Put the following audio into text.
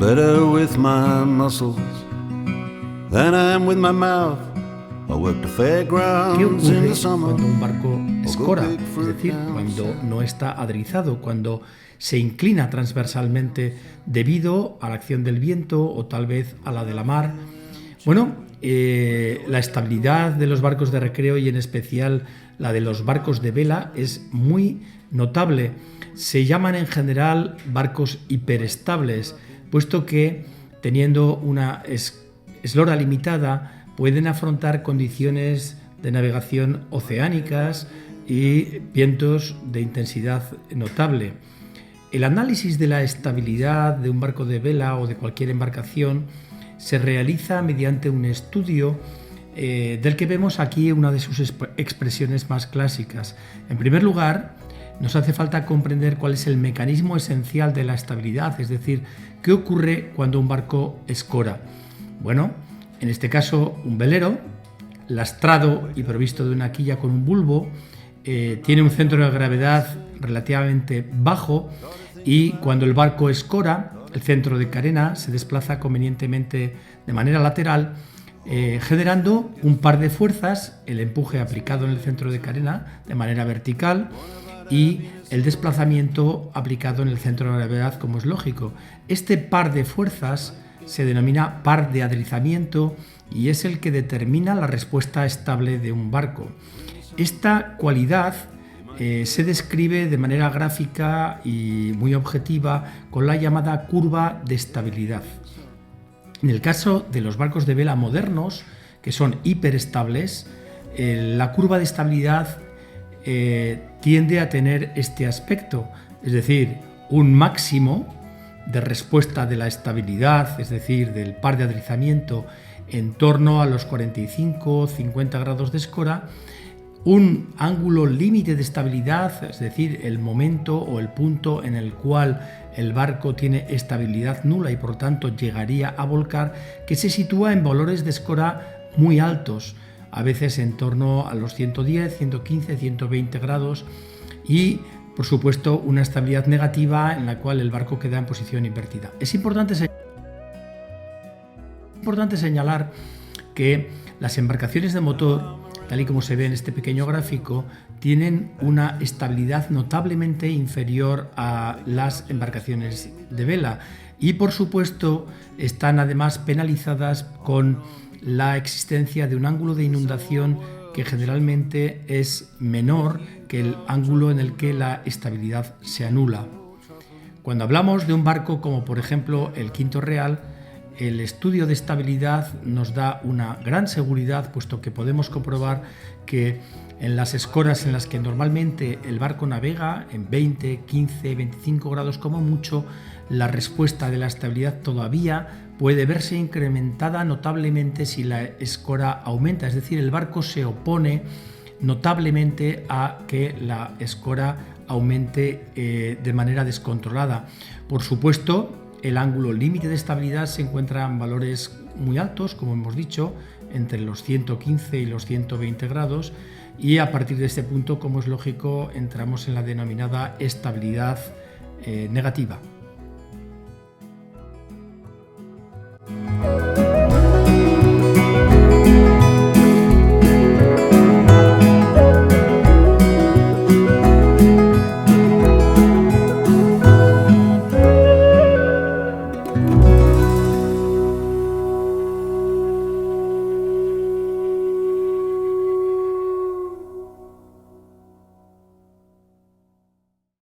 better with my muscles than I am with my mouth. I work the ¿Qué fairgrounds in ocurre the summer. cuando un barco escora? Es decir, cuando no está adrizado, cuando se inclina transversalmente debido a la acción del viento o tal vez a la de la mar. Bueno, la estabilidad de los barcos de recreo y en especial la de los barcos de vela es muy notable. Se llaman en general barcos hiperestables, puesto que teniendo una eslora limitada pueden afrontar condiciones de navegación oceánicas y vientos de intensidad notable. El análisis de la estabilidad de un barco de vela o de cualquier embarcación se realiza mediante un estudio del que vemos aquí una de sus expresiones más clásicas. En primer lugar, nos hace falta comprender cuál es el mecanismo esencial de la estabilidad, es decir, qué ocurre cuando un barco escora. Bueno, en este caso un velero, lastrado y provisto de una quilla con un bulbo, tiene un centro de gravedad relativamente bajo y cuando el barco escora, el centro de carena se desplaza convenientemente de manera lateral, generando un par de fuerzas, el empuje aplicado en el centro de carena de manera vertical y el desplazamiento aplicado en el centro de gravedad, como es lógico. Este par de fuerzas se denomina par de adrizamiento y es el que determina la respuesta estable de un barco. Esta cualidad se describe de manera gráfica y muy objetiva con la llamada curva de estabilidad. En el caso de los barcos de vela modernos, que son hiperestables, la curva de estabilidad tiende a tener este aspecto, es decir, un máximo de respuesta de la estabilidad, es decir, del par de adrizamiento en torno a los 45-50 grados de escora, un ángulo límite de estabilidad, es decir, el momento o el punto en el cual el barco tiene estabilidad nula y por lo tanto llegaría a volcar, que se sitúa en valores de escora muy altos, a veces en torno a los 110, 115, 120 grados y por supuesto una estabilidad negativa en la cual el barco queda en posición invertida. Es importante señalar que las embarcaciones de motor, tal y como se ve en este pequeño gráfico, tienen una estabilidad notablemente inferior a las embarcaciones de vela y por supuesto están además penalizadas con la existencia de un ángulo de inundación que generalmente es menor que el ángulo en el que la estabilidad se anula. Cuando hablamos de un barco como por ejemplo el Quinto Real, el estudio de estabilidad nos da una gran seguridad, puesto que podemos comprobar que en las escoras en las que normalmente el barco navega, en 20, 15, 25 grados como mucho, la respuesta de la estabilidad todavía puede verse incrementada notablemente si la escora aumenta, es decir, el barco se opone notablemente a que la escora aumente de manera descontrolada. Por supuesto, el ángulo límite de estabilidad se encuentra en valores muy altos, como hemos dicho, entre los 115 y los 120 grados, y a partir de este punto, como es lógico, entramos en la denominada estabilidad negativa.